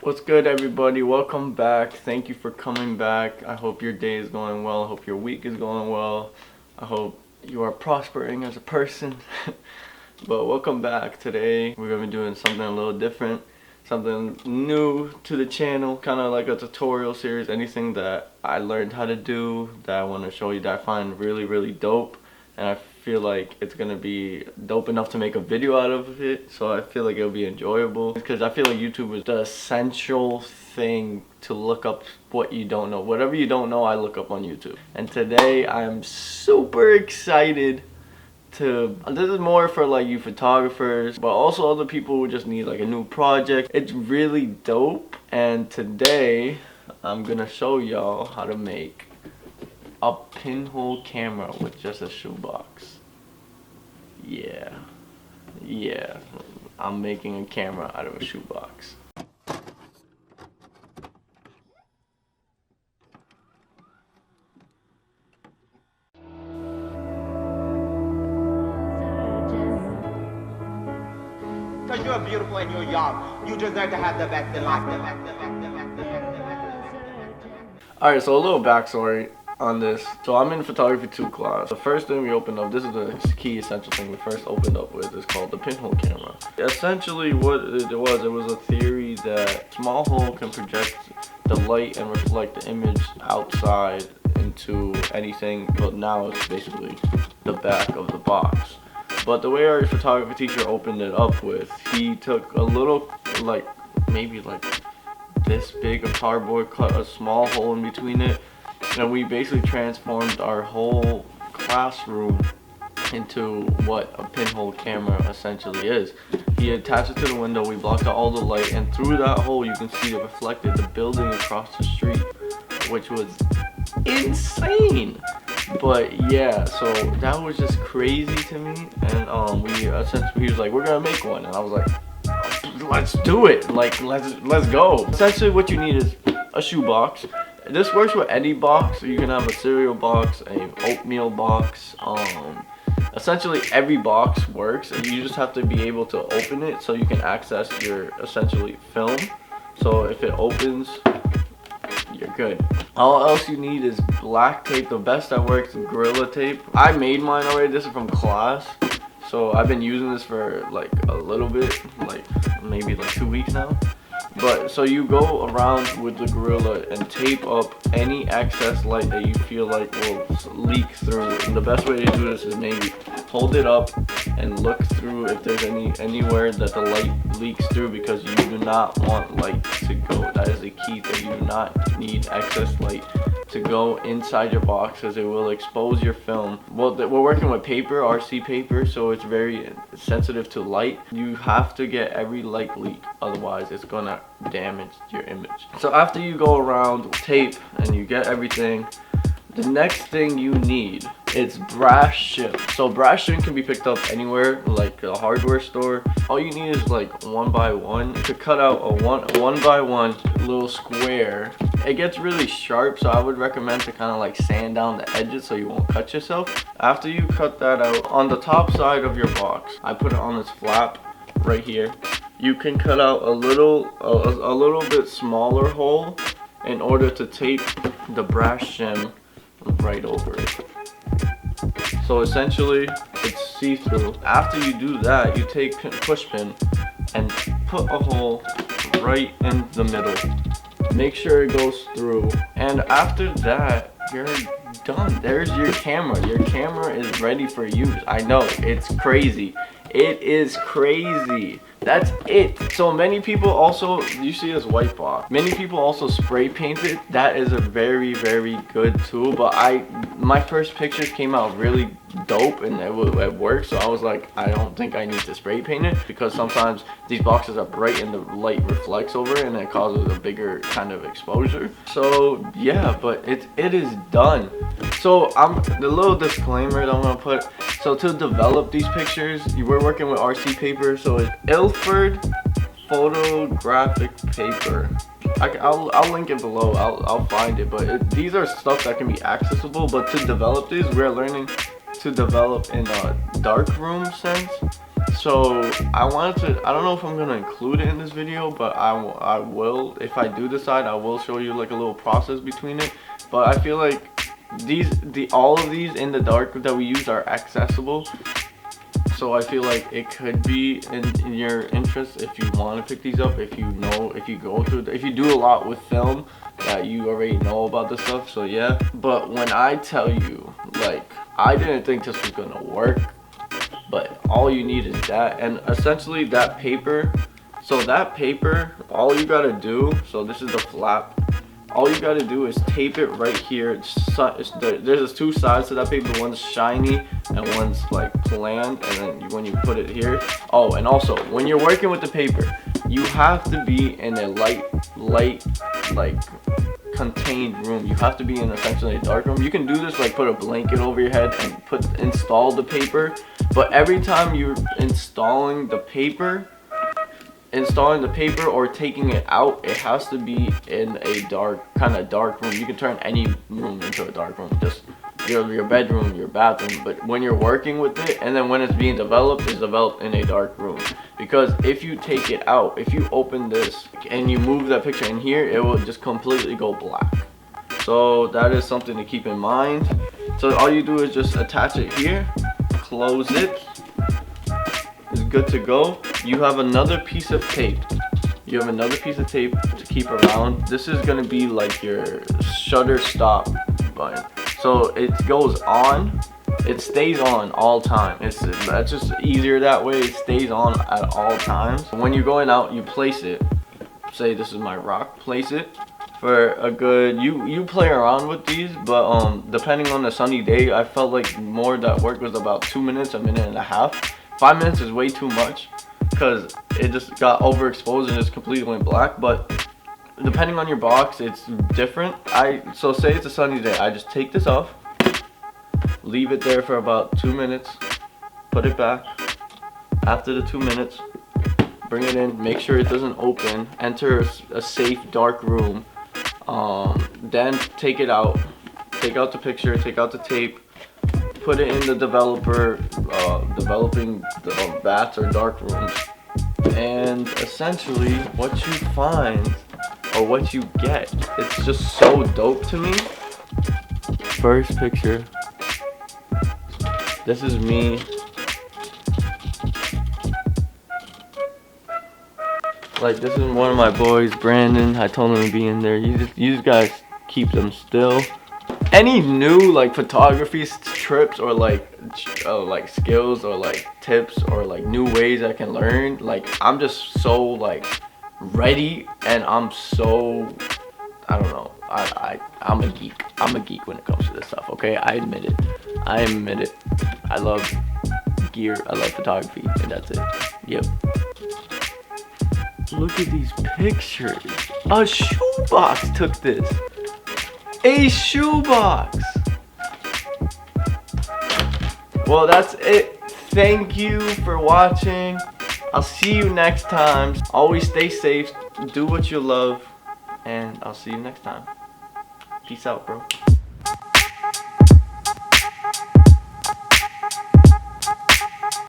What's good, everybody? Welcome back. Thank you for coming back. I hope your day is going well. I hope your week is going well. I hope you are prospering as a person. But welcome back. Today we're going to be doing something a little different, something new to the channel, kind of like a tutorial series. Anything that I learned how to do that I want to show you that I find really dope, and I feel like it's gonna be dope enough to make a video out of it, so I feel like it'll be enjoyable, because I feel like YouTube is the essential thing to look up what you don't know. Whatever you don't know, I look up on YouTube. And today I'm super excited to, this is more for like you photographers, but also other people who just need like a new project. It's really dope, and today I'm gonna show y'all how to make a pinhole camera with just a shoebox. Yeah, I'm making a camera out of a shoebox. Because you're beautiful and you're young, you deserve to have the best in life. Alright, so a little backstory on this. So I'm in photography 2 class. The first thing we opened up, this is the key essential thing we first opened up with, is called the pinhole camera. Essentially what it was a theory that small hole can project the light and reflect the image outside into anything, but now it's basically the back of the box. But the way our photography teacher opened it up with, he took a little, like maybe like this big of cardboard, cut a small hole in between it, and we basically transformed our whole classroom into what a pinhole camera essentially is. He attached it to the window, we blocked out all the light, and through that hole you can see it reflected the building across the street, which was insane. But yeah, so that was just crazy to me, and we essentially, he was like, we're gonna make one, and I was like, let's do it, like let's go. Essentially what you need is a shoebox. This works with any box, so you can have a cereal box, a oatmeal box, essentially every box works, and you just have to be able to open it so you can access your essentially film. So if it opens, you're good. All else you need is black tape. The best that works is Gorilla Tape. I made mine already. This is from class, so I've been using this for like a little bit, like maybe like 2 weeks now. But so you go around with the Gorilla and tape up any excess light that you feel like will leak through. And the best way to do this is maybe hold it up and look through if there's anywhere that the light leaks through, because you do not want light to go. That is the key thing. You do not need excess light to go inside your box, because it will expose your film. Well, we're working with paper, RC paper, so it's very sensitive to light. You have to get every light leak, otherwise it's gonna damage your image. So after you go around tape and you get everything, the next thing you need is brass shim. So brass shim can be picked up anywhere, like a hardware store. All you need is like 1x1 to cut out a 1x1 little square. It gets really sharp, so I would recommend to kind of like sand down the edges so you won't cut yourself. After you cut that out, on the top side of your box, I put it on this flap right here. You can cut out a little bit smaller hole in order to tape the brass shim right over it. So essentially it's see-through. After you do that, you take push pin and put a hole right in the middle. Make sure it goes through, and after that you're done. There's your camera. Your camera is ready for use. I know, it's crazy. It is crazy. That's it. So many people also, you see this white box, many people also spray paint it. That is a very good tool, but my first pictures came out really dope and it worked, so I was like, I don't think I need to spray paint it, because sometimes these boxes are bright and the light reflects over it and it causes a bigger kind of exposure. So yeah, but it is done. So the little disclaimer that I'm gonna put, so to develop these pictures, we're working with RC paper, so it's Ilford photographic paper. I'll link it below. I'll find it, but these are stuff that can be accessible. But to develop these, we're learning to develop in a dark room sense. So I wanted to, I don't know if I'm gonna include it in this video, but I will, if I do decide, I will show you like a little process between it. But I feel like all of these in the dark that we use are accessible. So I feel like it could be in your interest if you want to pick these up, if you know, if you go through, if you do a lot with film, that you already know about this stuff. So yeah, but when I tell you, like, I didn't think this was gonna work, but all you need is that, and essentially that paper. So that paper, all you gotta do, so this is the flap, all you gotta do is tape it right here. There's two sides to that paper. One's shiny and one's like planned, and then when you put it here. Oh, and also when you're working with the paper, you have to be in a light like contained room. You have to be in essentially a dark room. You can do this like put a blanket over your head and install the paper, but every time you're installing the paper or taking it out, it has to be in a kind of dark room. You can turn any room into a dark room, just your bedroom, your bathroom. But when you're working with it, and then when it's being developed, it's developed in a dark room. Because if you take it out, if you open this and you move that picture in here, it will just completely go black. So that is something to keep in mind. So all you do is just attach it here, close it. It's good to go. You have another piece of tape. You have another piece of tape to keep around. This is gonna be like your shutter stop button. So it goes on. It stays on all time. That's just easier that way. It stays on at all times. When you're going out, you place it. Say this is my rock. Place it for a good. You play around with these, but depending on the sunny day, I felt like more that work was about 2 minutes, a minute and a half. 5 minutes is way too much because it just got overexposed and it's completely went black. But depending on your box, it's different. So say it's a sunny day, I just take this off, leave it there for about 2 minutes, put it back. After the 2 minutes, bring it in, make sure it doesn't open, enter a safe dark room, then take it out, take out the picture, take out the tape, put it in the developing vats or dark rooms, and essentially what you find or what you get, it's just so dope to me. First picture, this is me. Like, this is one of my boys, Brandon. I told him to be in there. You just guys keep them still. Any new like photography trips or like skills or like tips or like new ways I can learn, like I'm just so like ready, and I'm so, I don't know, I'm a geek. I'm a geek when it comes to this stuff, okay? I admit it. I love gear, I love photography, and that's it. Yep. Look at these pictures. A shoebox took this. A shoebox. Well, that's it. Thank you for watching. I'll see you next time. Always stay safe, do what you love, and I'll see you next time. Peace out, bro.